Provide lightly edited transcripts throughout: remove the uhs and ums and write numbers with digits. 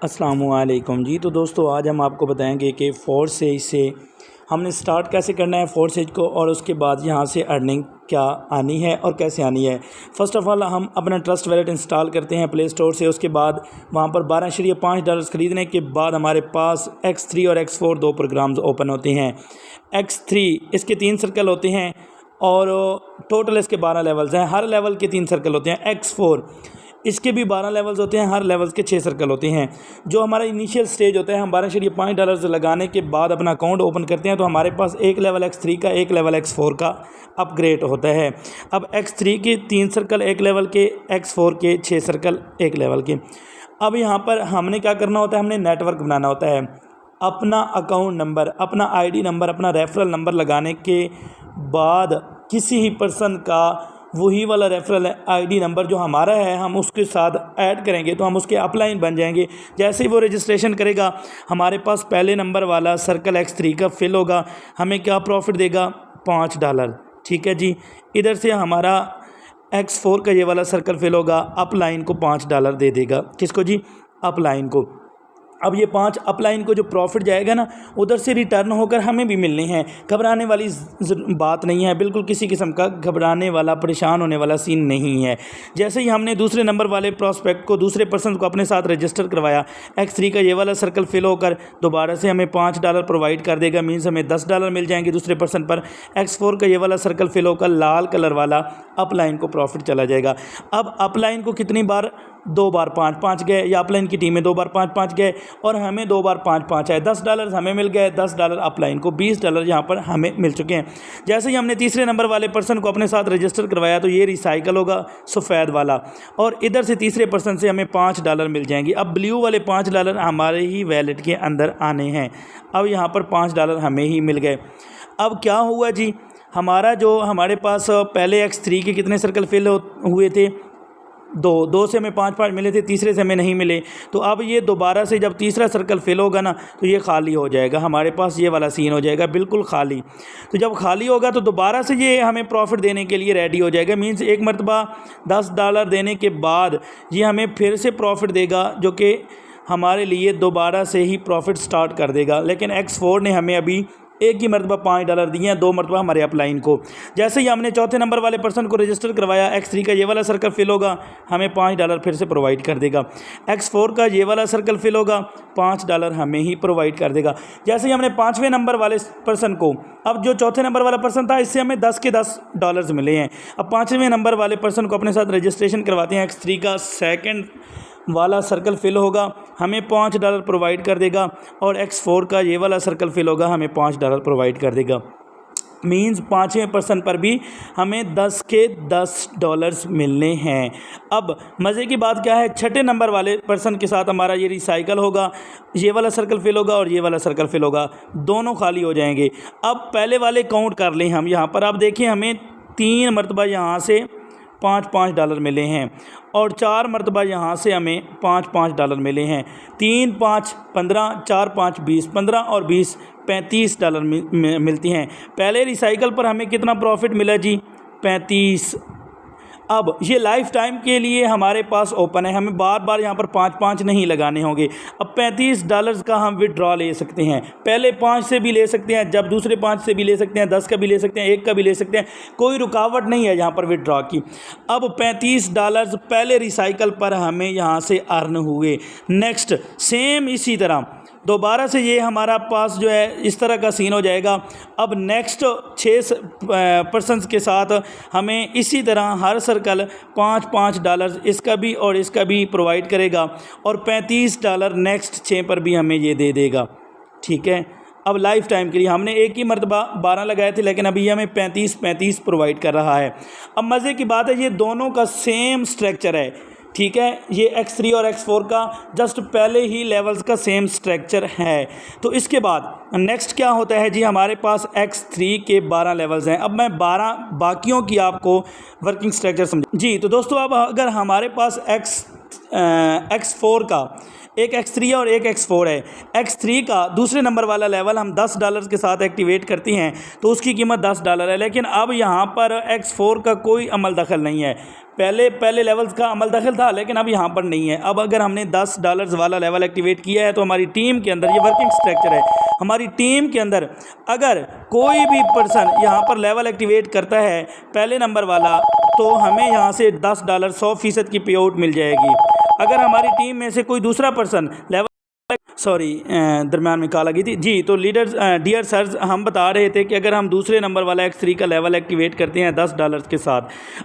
अस्सलामुअलैकुम जी। तो दोस्तों आज हम आपको बताएंगे कि फोर्सेज से हमने स्टार्ट कैसे करना है फोर्सेज को, और उसके बाद यहाँ से अर्निंग क्या आनी है और कैसे आनी है। फ़र्स्ट ऑफ़ ऑल हम अपना ट्रस्ट वैलेट इंस्टॉल करते हैं प्ले स्टोर से। उसके बाद वहाँ पर $12.5 ख़रीदने के बाद हमारे पास X3 और X4 दो प्रोग्राम्स ओपन होते हैं। X3 इसके 3 सर्कल होते हैं और टोटल इसके 12 लेवल्स हैं। हर लेवल के 3 सर्कल होते हैं। X4 इसके भी 12 लेवल्स होते हैं, हर लेवल्स के 6 सर्कल होते हैं। जो हमारा इनिशियल स्टेज होता है, हम $12.5 लगाने के बाद अपना अकाउंट ओपन करते हैं तो हमारे पास एक लेवल X3 का, एक लेवल X4 का अपग्रेड होता है। अब X3 के 3 सर्कल एक लेवल के, X4 के 6 सर्कल एक लेवल के। अब यहाँ पर हमने क्या करना होता है, हमने नेटवर्क बनाना होता है। अपना अकाउंट नंबर, अपना ID नंबर, अपना रेफरल नंबर लगाने के बाद किसी ही पर्सन का वही वाला रेफरल ID नंबर जो हमारा है हम उसके साथ ऐड करेंगे तो हम उसके अपलाइन बन जाएंगे। जैसे ही वो रजिस्ट्रेशन करेगा हमारे पास पहले नंबर वाला सर्कल X3 का फिल होगा, हमें क्या प्रॉफिट देगा, $5। ठीक है जी। इधर से हमारा X4 का ये वाला सर्कल फिल होगा, अपलाइन को $5 दे देगा। किसको जी, अपलाइन को। अब ये 5 अपलाइन को जो प्रॉफिट जाएगा ना, उधर से रिटर्न होकर हमें भी मिलने हैं। घबराने वाली बात नहीं है, बिल्कुल किसी किस्म का घबराने वाला, परेशान होने वाला सीन नहीं है। जैसे ही हमने दूसरे नंबर वाले प्रोस्पेक्ट को, दूसरे पर्सन को अपने साथ रजिस्टर करवाया, X3 का ये वाला सर्कल फिल होकर दोबारा से हमें $5 प्रोवाइड कर देगा। मीन्स हमें $10 मिल जाएंगे दूसरे पर्सन पर। X4 का ये वाला सर्कल फिल होकर लाल कलर वाला अपलाइन को प्रॉफिट चला जाएगा। अब अपलाइन को कितनी बार, 2 बार 5-5 गए, या अपलाइन की टीम में 2 बार 5-5 गए और हमें 2 बार 5-5 आए। $10 हमें मिल गए, $10 अपलाइन को, $20 यहाँ पर हमें मिल चुके हैं। जैसे ही हमने तीसरे नंबर वाले पर्सन को अपने साथ रजिस्टर करवाया तो ये रिसाइकल होगा सफ़ेद वाला, और इधर से तीसरे पर्सन से हमें $5 मिल जाएंगे। अब ब्लू वाले $5 हमारे ही वैलेट के अंदर आने हैं। अब यहाँ पर $5 हमें ही मिल गए। अब क्या हुआ जी, हमारे पास पहले X3 के कितने सर्कल फिल हुए थे, 2 से हमें 5-5 मिले थे, तीसरे से हमें नहीं मिले। तो अब ये दोबारा से जब तीसरा सर्कल फिल होगा ना तो ये खाली हो जाएगा, हमारे पास ये वाला सीन हो जाएगा बिल्कुल खाली। तो जब खाली होगा तो दोबारा से ये हमें प्रॉफिट देने के लिए रेडी हो जाएगा। मीन्स एक मरतबा $10 देने के बाद ये हमें फिर से प्रॉफिट देगा, जो कि हमारे लिए दोबारा से ही प्रॉफिट स्टार्ट कर देगा। लेकिन X4 ने हमें अभी एक ही मरतबा $5 दिए हैं, 2 मरतबा हमारे अपलाइन को। जैसे ही हमने चौथे नंबर वाले पर्सन को रजिस्टर करवाया, X3 का ये वाला सर्कल फिल होगा, हमें $5 फिर से प्रोवाइड कर देगा। X4 का ये वाला सर्कल फिल होगा, $5 हमें ही प्रोवाइड कर देगा। जैसे ही हमने 5वें नंबर वाले पर्सन को, अब जो चौथे नंबर वाला पर्सन था इससे हमें 10 के $10 मिले हैं। अब 5वें नंबर वाले पर्सन को अपने साथ रजिस्ट्रेशन करवाते हैं, X3 का सेकेंड वाला सर्कल फिल होगा, हमें $5 प्रोवाइड कर देगा, और X4 का ये वाला सर्कल फिल होगा, हमें $5 प्रोवाइड कर देगा। मीन्स 5वें पर्सन पर भी हमें 10 के $10 मिलने हैं। अब मज़े की बात क्या है, छठे नंबर वाले पर्सन के साथ हमारा ये रिसाइकल होगा, ये वाला सर्कल फिल होगा और ये वाला सर्कल फिल होगा, दोनों खाली हो जाएंगे। अब पहले वाले काउंट कर लें हम यहाँ पर। आप देखिए हमें 3 मरतबा यहाँ से $5-5 मिले हैं, और 4 मरतबा यहाँ से हमें $5-5 मिले हैं। 3-5 15, 4-5 20, 15 और 20 $35 मिलती हैं। पहले रिसाइकल पर हमें कितना प्रॉफिट मिला जी, 35। अब ये लाइफ टाइम के लिए हमारे पास ओपन है, हमें बार बार यहाँ पर 5-5 नहीं लगाने होंगे। अब $35 का हम विड्रॉ ले सकते हैं, पहले 5 से भी ले सकते हैं, जब दूसरे 5 से भी ले सकते हैं, 10 का भी ले सकते हैं, 1 का भी ले सकते हैं, कोई रुकावट नहीं है यहाँ पर विड्रॉ की। अब $35 पहले रिसाइकल पर हमें यहाँ से अर्न हुए। नेक्स्ट सेम इसी तरह दोबारा से ये हमारा पास जो है इस तरह का सीन हो जाएगा। अब नेक्स्ट 6 पर्सन्स के साथ हमें इसी तरह हर सर्कल $5-5 इसका भी और इसका भी प्रोवाइड करेगा, और $35 नेक्स्ट 6 पर भी हमें ये दे देगा। ठीक है। अब लाइफ टाइम के लिए हमने एक ही मरतबा 12 लगाए थे, लेकिन अभी हमें 35 प्रोवाइड कर रहा है। अब मज़े की बात है, ये दोनों का सेम स्ट्रक्चर है। ठीक है, ये X3 और X4 का जस्ट पहले ही लेवल्स का सेम स्ट्रक्चर है। तो इसके बाद नेक्स्ट क्या होता है जी, हमारे पास X3 के 12 लेवल्स हैं। अब मैं 12 बाकियों की आपको वर्किंग स्ट्रक्चर समझ जी। तो दोस्तों अब अगर हमारे पास X4 का, एक X3 है और एक X4 है। X3 का दूसरे नंबर वाला लेवल हम $10 के साथ एक्टिवेट करती हैं तो उसकी कीमत $10 है। लेकिन अब यहाँ पर X4 का कोई अमल दखल नहीं है। पहले लेवल्स का अमल दखल था, लेकिन अब यहाँ पर नहीं है। अब अगर हमने $10 वाला लेवल एक्टिवेट किया है तो हमारी टीम के अंदर, ये वर्किंग स्ट्रक्चर है, हमारी टीम के अंदर अगर कोई भी पर्सन यहाँ पर लेवल एक्टिवेट करता है पहले नंबर वाला, तो हमें यहाँ से $10 100% की पे आउट मिल जाएगी। अगर हमारी टीम में से कोई दूसरा पर्सन लेवल दरम्यान में कॉल आ गई थी जी। तो डियर सर्स, हम बता रहे थे कि अगर हम दूसरे नंबर वाला X3 का लेवल एक्टिवेट करते हैं $10 के साथ,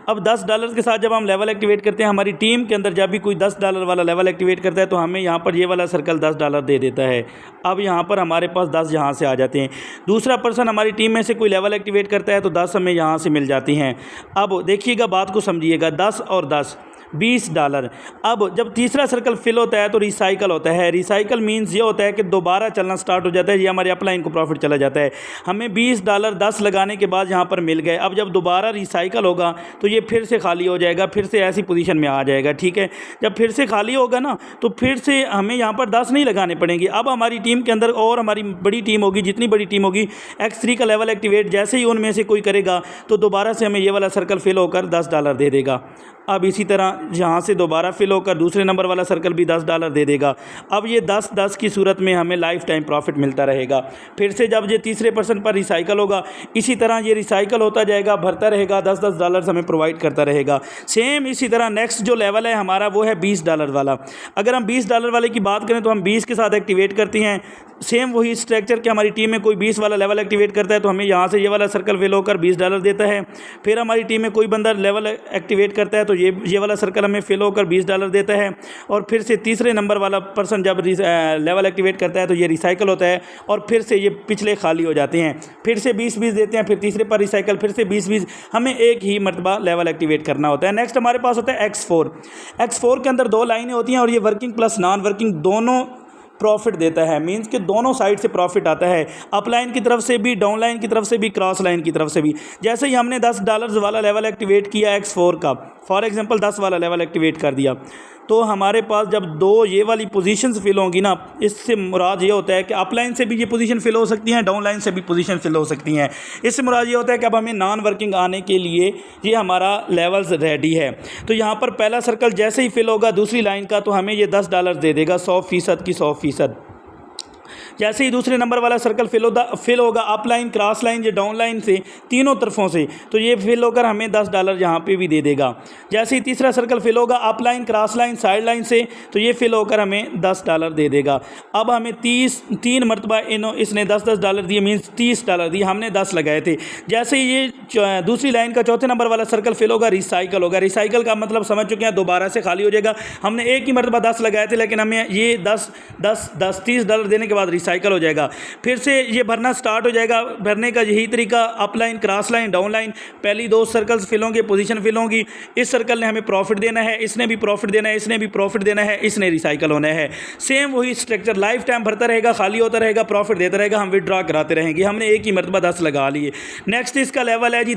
अब $10 के साथ जब हम लेवल एक्टिवेट करते हैं, हमारी टीम के अंदर जब भी कोई $10 वाला लेवल एक्टिवेट करता है तो हमें यहाँ पर ये वाला सर्कल $10 दे देता है। अब यहाँ पर हमारे पास 10 यहाँ से आ जाते हैं। दूसरा पर्सन हमारी टीम में से कोई लेवल एक्टिवेट करता है तो 10 हमें यहाँ से मिल जाती हैं। अब देखिएगा, बात को समझिएगा, 10 और 10 $20। अब जब तीसरा सर्कल फिल होता है तो रिसाइकल होता है। रिसाइकल मींस ये होता है कि दोबारा चलना स्टार्ट हो जाता है, ये हमारे अपलाइन को प्रॉफिट चला जाता है। हमें $20 10 लगाने के बाद यहाँ पर मिल गए। अब जब दोबारा रिसाइकल होगा तो ये फिर से खाली हो जाएगा, फिर से ऐसी पोजीशन में आ जाएगा, ठीक है। जब फिर से खाली होगा ना तो फिर से हमें यहाँ पर 10 नहीं लगाने पड़ेंगे। अब हमारी टीम के अंदर और हमारी बड़ी टीम होगी, जितनी बड़ी टीम होगी, X3 का लेवल एक्टिवेट जैसे ही उनमें से कोई करेगा तो दोबारा से हमें ये वाला सर्कल फिल होकर $10 दे देगा। अब इसी तरह यहाँ से दोबारा फिल होकर दूसरे नंबर वाला सर्कल भी $10 दे देगा। अब ये 10-10 की सूरत में हमें लाइफ टाइम प्रॉफिट मिलता रहेगा। फिर से जब ये तीसरे पर्सन पर रिसाइकल होगा, इसी तरह ये रिसाइकल होता जाएगा, भरता रहेगा, $10-10 हमें प्रोवाइड करता रहेगा। सेम इसी तरह नेक्स्ट जो लेवल है हमारा वो है $20 वाला। अगर हम $20 वाले की बात करें तो हम 20 के साथ एक्टिवेट करती हैं। सेम वही स्ट्रक्चर कि हमारी टीम में कोई 20 वाला लेवल एक्टिवेट करता है तो हमें यहाँ से ये वाला सर्कल फिल होकर $20 देता है। फिर हमारी टीम में कोई बंदा लेवल एक्टिवेट करता है तो ये वाला सर्कल हमें फिल होकर $20 देता है। और फिर से तीसरे नंबर वाला पर्सन जब लेवल एक्टिवेट करता है तो ये रिसाइकल होता है और फिर से ये पिछले खाली हो जाते हैं। फिर से 20-20 देते हैं, फिर तीसरे पर रिसाइकल, फिर से 20-20, हमें एक ही मरतबा लेवल एक्टिवेट करना होता है। नेक्स्ट हमारे पास होता है X4। X4 के अंदर 2 लाइनें होती हैं और ये वर्किंग प्लस नॉन वर्किंग दोनों प्रॉफिट देता है। मींस कि दोनों साइड से प्रॉफिट आता है, अप लाइन की तरफ से भी, डाउन लाइन की तरफ से भी, क्रॉस लाइन की तरफ से भी। जैसे ही हमने $10 वाला लेवल एक्टिवेट किया X4 का, फॉर एग्जांपल 10 वाला लेवल एक्टिवेट कर दिया, तो हमारे पास जब 2 ये वाली पोजीशंस फिल होंगी ना, इससे मुराद ये होता है कि अप लाइन से भी ये पोजीशन फिल हो सकती हैं, डाउन लाइन से भी पोजीशन फिल हो सकती हैं। इससे मुराद ये होता है कि अब हमें नॉन वर्किंग आने के लिए ये हमारा लेवल्स रेडी है। तो यहाँ पर पहला सर्कल जैसे ही फिल होगा दूसरी लाइन का तो हमें ये $10 दे देगा, 100% की 100%। जैसे ही दूसरे नंबर वाला सर्कल फिल होगा अप लाइन, क्रॉस लाइन, ये डाउन लाइन से, तीनों तरफों से, तो ये फिल होकर हमें $10 यहाँ पे भी दे देगा। जैसे ही तीसरा सर्कल फिल होगा up line, cross line, side line से, तो ये फिल होकर हमें $10 दे देगा। अब हमें 3 मरतबा इसने $10 दिए, मीन्स $30 दिए, हमने 10 लगाए थे। जैसे ही ये दूसरी लाइन का चौथे नंबर वाला सर्कल फिल होगा, रिसाइकल होगा। रिसाइकल का मतलब समझ चुके हैं, दोबारा से खाली हो जाएगा। हमने एक ही मरतबा 10 लगाए थे, लेकिन हमें ये 10 $30 देने के बाद रिसाइकल हो जाएगा। फिर से ये भरना स्टार्ट हो जाएगा। भरने का यही तरीका, up line, cross line, down line, पहली 2 सर्कल्स फिल होंगे, पोजीशन फिल होंगी। इस सर्कल ने हमें प्रॉफिट देना है, इसने भी प्रॉफिट देना है, इसने भी प्रॉफिट देना है, इसने रिसाइकल होना है। सेम वही स्ट्रक्चर, लाइफ टाइम भरता रहेगा, खाली होता रहेगा, प्रॉफिट देता रहेगा, हम विड्रॉ कराते रहेंगे। हमने एक ही मरतबा 10 लगा लिए। नेक्स्ट इसका लेवल है जी,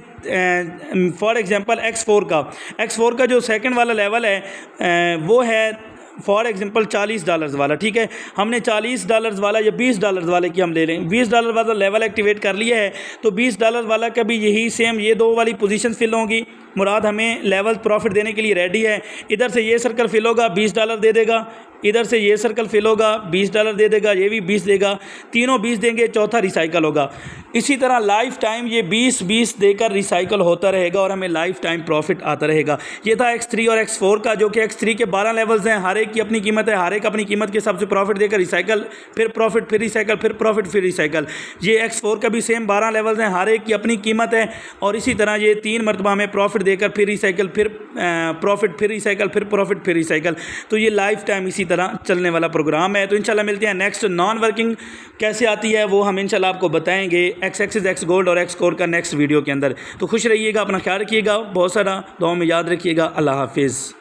फॉर एग्जांपल X4 का जो सेकंड वाला लेवल है वो है फॉर एग्जांपल $40 वाला, ठीक है। हमने $40 वाला या $20 वाले की हम ले लें, $20 वाला लेवल एक्टिवेट कर लिया है तो $20 वाला का भी यही सेम, ये 2 वाली पोजीशन फिल होंगी। मुराद हमें लेवल प्रॉफिट देने के लिए रेडी है। इधर से ये सर्कल फिल होगा, $20 दे देगा, इधर से ये सर्कल फिल होगा, $20 दे देगा, ये भी 20 देगा, तीनों 20 देंगे, चौथा रिसाइकल होगा। इसी तरह लाइफ टाइम ये 20-20 देकर रिसाइकल होता रहेगा और हमें लाइफ टाइम प्रॉफिट आता रहेगा। ये था X3 और X4 का, जो कि X3 के 12 लेवल्स हैं, हर एक की अपनी कीमत है, हर एक अपनी कीमत के हिसाब से प्रॉफिट देकर रिसाइकल, फिर प्रॉफिट, फिर रिसाइकल, फिर प्रॉफिट, फिर रिसाइकल। ये X4 का भी सेम 12 लेवल्स हैं, हर एक की अपनी कीमत है। और इसी तरह ये 3 मरतबा हमें प्रॉफिट देकर फिर रिसाइकल, फिर प्रॉफिट, फिर रिसाइकल, फिर प्रॉफिट, फिर रिसाइकल। तो ये लाइफ टाइम इसी तरह चलने वाला प्रोग्राम है। तो इंशाल्लाह मिलते हैं नेक्स्ट। नॉन वर्किंग कैसे आती है वो हम इंशाल्लाह आपको बताएंगे X एक्सिस, X गोल्ड और X कोर का नेक्स्ट वीडियो के अंदर। तो खुश रहिएगा, अपना ख्याल रखिएगा, बहुत सारा दुआ में याद रखिएगा। अल्लाह हाफिज़।